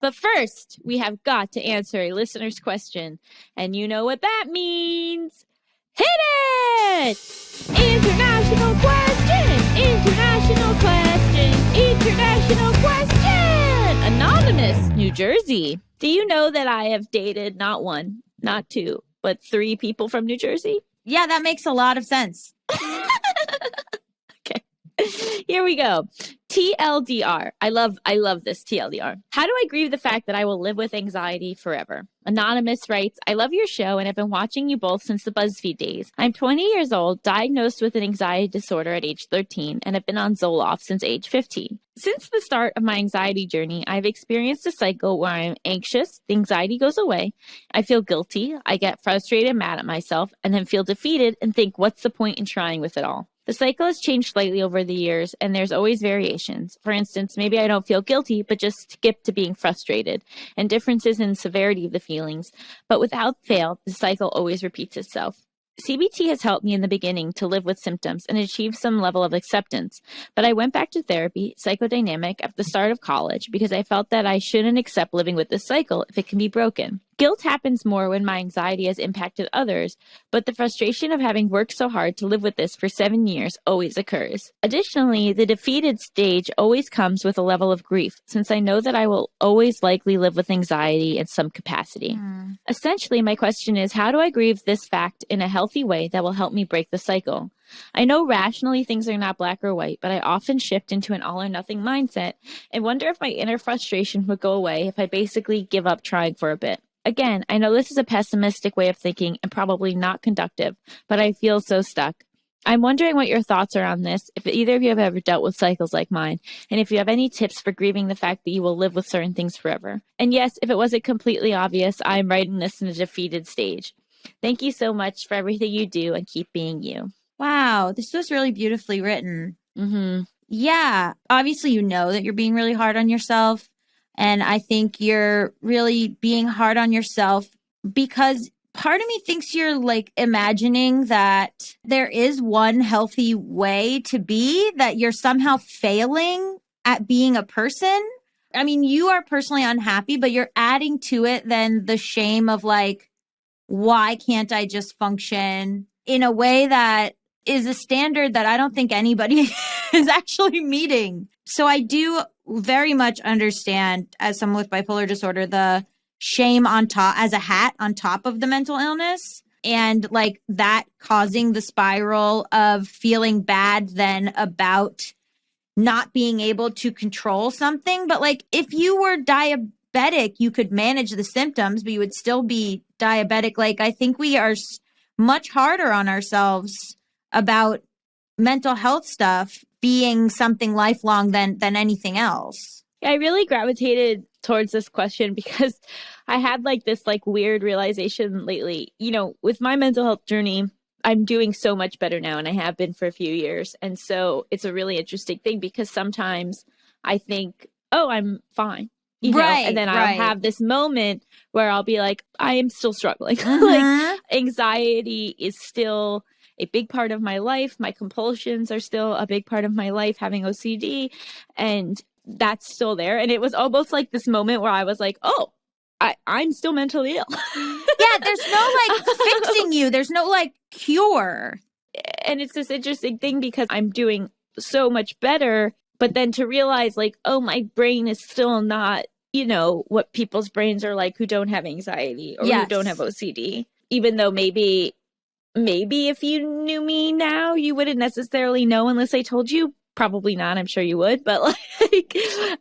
But first, we have got to answer a listener's question. And you know what that means. Hit it! International question! International question! International question! Anonymous, New Jersey. Do you know that I have dated not one, not two, but 3 people from New Jersey? Yeah, that makes a lot of sense. Okay. Here we go. TLDR. I love this TLDR. How do I grieve the fact that I will live with anxiety forever? Anonymous writes, I love your show and have been watching you both since the BuzzFeed days. I'm 20 years old, diagnosed with an anxiety disorder at age 13, and have been on Zoloft since age 15. Since the start of my anxiety journey, I've experienced a cycle where I'm anxious, the anxiety goes away, I feel guilty, I get frustrated and mad at myself, and then feel defeated and think, what's the point in trying with it all? The cycle has changed slightly over the years, and there's always variations. For instance, maybe I don't feel guilty, but just skip to being frustrated, and differences in severity of the feelings. But without fail, the cycle always repeats itself. CBT has helped me in the beginning to live with symptoms and achieve some level of acceptance, but I went back to therapy, psychodynamic, at the start of college because I felt that I shouldn't accept living with this cycle if it can be broken. Guilt happens more when my anxiety has impacted others, but the frustration of having worked so hard to live with this for 7 years always occurs. Additionally, the defeated stage always comes with a level of grief, since I know that I will always likely live with anxiety in some capacity. Essentially, my question is, how do I grieve this fact in a healthy way that will help me break the cycle? I know rationally things are not black or white, but I often shift into an all or nothing mindset and wonder if my inner frustration would go away if I basically give up trying for a bit. Again, I know this is a pessimistic way of thinking and probably not conductive, but I feel so stuck. I'm wondering what your thoughts are on this, if either of you have ever dealt with cycles like mine, and if you have any tips for grieving the fact that you will live with certain things forever. And yes, if it wasn't completely obvious, I'm writing this in a defeated stage. Thank you so much for everything you do and keep being you. Wow, this was really beautifully written. Mm-hmm. Yeah, obviously you know that you're being really hard on yourself. And I think you're really being hard on yourself because part of me thinks you're like imagining that there is one healthy way to be, that you're somehow failing at being a person. I mean, you are personally unhappy, but you're adding to it then the shame of like, why can't I just function in a way that is a standard that I don't think anybody is actually meeting. So I do very much understand, as someone with bipolar disorder, the shame on top, as a hat on top of the mental illness, and like that causing the spiral of feeling bad then about not being able to control something. But like if you were diabetic, you could manage the symptoms, but you would still be diabetic. Like I think we are much harder on ourselves about mental health stuff being something lifelong than anything else. I really gravitated towards this question because I had like this like weird realization lately. You know, with my mental health journey, I'm doing so much better now, and I have been for a few years. And so it's a really interesting thing because sometimes I think, oh, I'm fine. You know, and then I'll have this moment where I'll be like, I am still struggling. Like anxiety is still a big part of my life. My compulsions are still a big part of my life, having OCD, and that's still there. And it was almost like this moment where I was like, oh, I'm still mentally ill. Yeah, there's no like fixing you. There's no like cure. And it's this interesting thing because I'm doing so much better, but then to realize like, oh, my brain is still not, you know, what people's brains are like who don't have anxiety or who don't have OCD, even though maybe if you knew me now, you wouldn't necessarily know unless I told you. Probably not. I'm sure you would. But like,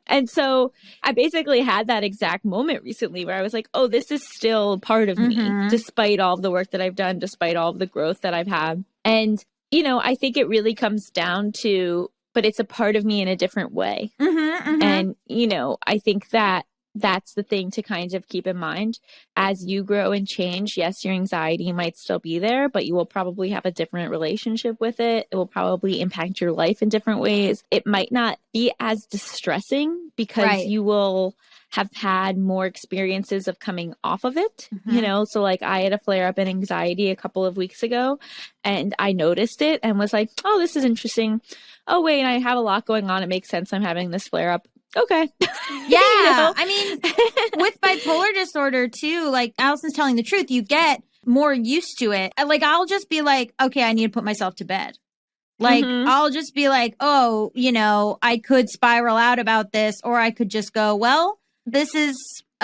and so I basically had that exact moment recently where I was like, oh, this is still part of me, despite all of the work that I've done, despite all of the growth that I've had. And, you know, I think it really comes down to, but it's a part of me in a different way. And, you know, I think that that's the thing to kind of keep in mind as you grow and change. Yes, your anxiety might still be there, but you will probably have a different relationship with it. It will probably impact your life in different ways. It might not be as distressing because you will have had more experiences of coming off of it, you know? So like I had a flare up in anxiety a couple of weeks ago and I noticed it and was like, oh, this is interesting. Oh, wait, I have a lot going on. It makes sense I'm having this flare up. Okay. Yeah. know? I mean, with bipolar disorder too, like Allison's telling the truth, you get more used to it. Like, I'll just be like, okay, I need to put myself to bed. Like, I'll just be like, oh, I could spiral out about this, or I could just go, well, this is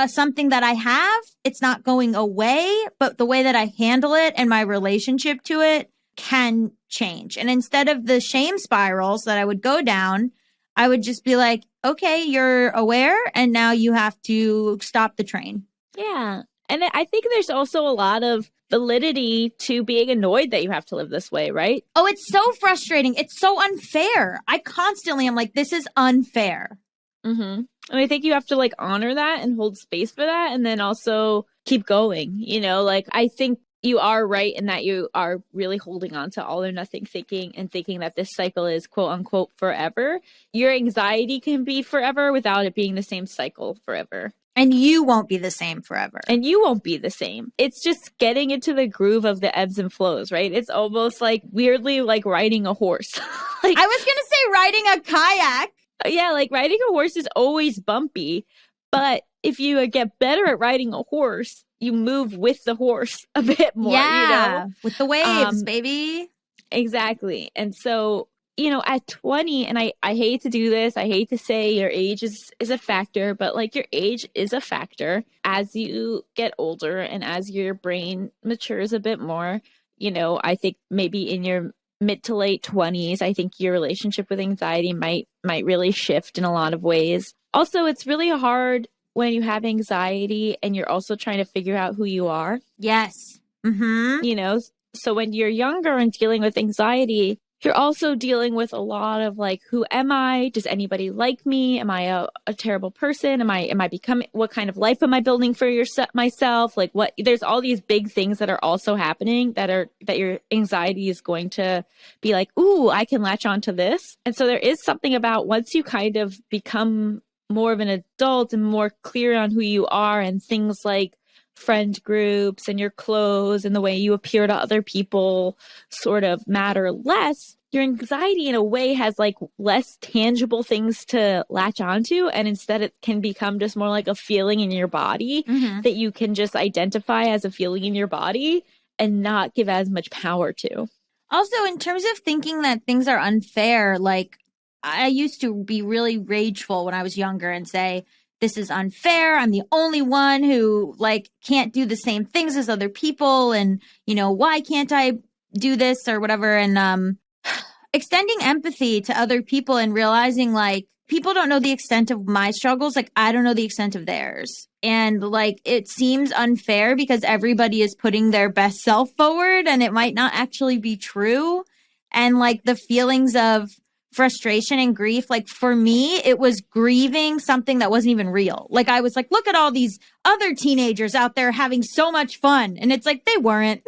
something that I have. It's not going away, but the way that I handle it and my relationship to it can change. And instead of the shame spirals that I would go down, I would just be like, okay, you're aware, and now you have to stop the train. Yeah. And I think there's also a lot of validity to being annoyed that you have to live this way, right? Oh, it's so frustrating. It's so unfair. I constantly am like, this is unfair. And I think you have to like honor that and hold space for that, and then also keep going. Like, I think you are right in that you are really holding on to all or nothing thinking and thinking that this cycle is quote unquote forever. Your anxiety can be forever without it being the same cycle forever. And you won't be the same forever. And you won't be the same. It's just getting into the groove of the ebbs and flows, right? It's almost like weirdly like riding a horse. Like, I was going to say riding a kayak. Yeah, like riding a horse is always bumpy. But if you get better at riding a horse, you move with the horse a bit more, with the waves, baby. Exactly. And so, at 20, and I hate to do this, I hate to say your age is a factor, but like your age is a factor as you get older and as your brain matures a bit more. I think maybe in your mid to late 20s, I think your relationship with anxiety might really shift in a lot of ways. Also, it's really hard when you have anxiety and you're also trying to figure out who you are. Yes. So when you're younger and dealing with anxiety, you're also dealing with a lot of like, who am I? Does anybody like me? Am I a terrible person? Am I becoming, what kind of life am I building for myself? Like, what, there's all these big things that are also happening that your anxiety is going to be like, ooh, I can latch on to this. And so there is something about once you kind of become more of an adult and more clear on who you are, and things like friend groups and your clothes and the way you appear to other people sort of matter less, your anxiety in a way has like less tangible things to latch onto, and instead it can become just more like a feeling in your body that you can just identify as a feeling in your body and not give as much power to. Also, in terms of thinking that things are unfair, like, I used to be really rageful when I was younger and say, this is unfair. I'm the only one who like can't do the same things as other people. And, why can't I do this or whatever? And extending empathy to other people and realizing like people don't know the extent of my struggles. Like, I don't know the extent of theirs. And like, it seems unfair because everybody is putting their best self forward and it might not actually be true. And like the feelings of frustration and grief, like for me, it was grieving something that wasn't even real. Like, I was like, look at all these other teenagers out there having so much fun. And it's like, they weren't,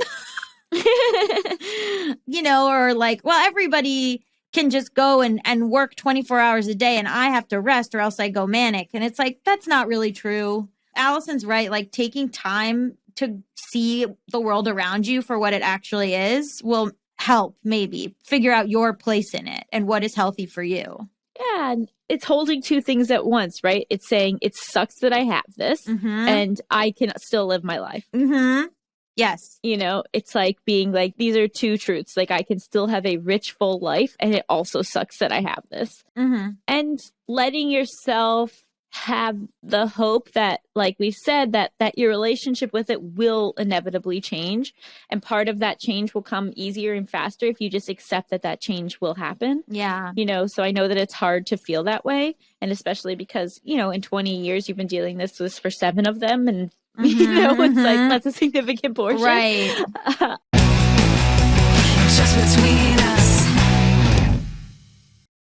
or like, well, everybody can just go and work 24 hours a day and I have to rest or else I go manic. And it's like, that's not really true. Allison's right. Like, taking time to see the world around you for what it actually is will help maybe figure out your place in it and what is healthy for you. Yeah, and it's holding two things at once, right? It's saying it sucks that I have this and I can still live my life. Yes. It's like being like, these are two truths. Like, I can still have a rich, full life and it also sucks that I have this. And letting yourself have the hope that, like we said, that your relationship with it will inevitably change, and part of that change will come easier and faster if you just accept that change will happen. So I know that it's hard to feel that way, and especially because in 20 years you've been dealing this for 7 of them, and it's like that's a significant portion, right? Just between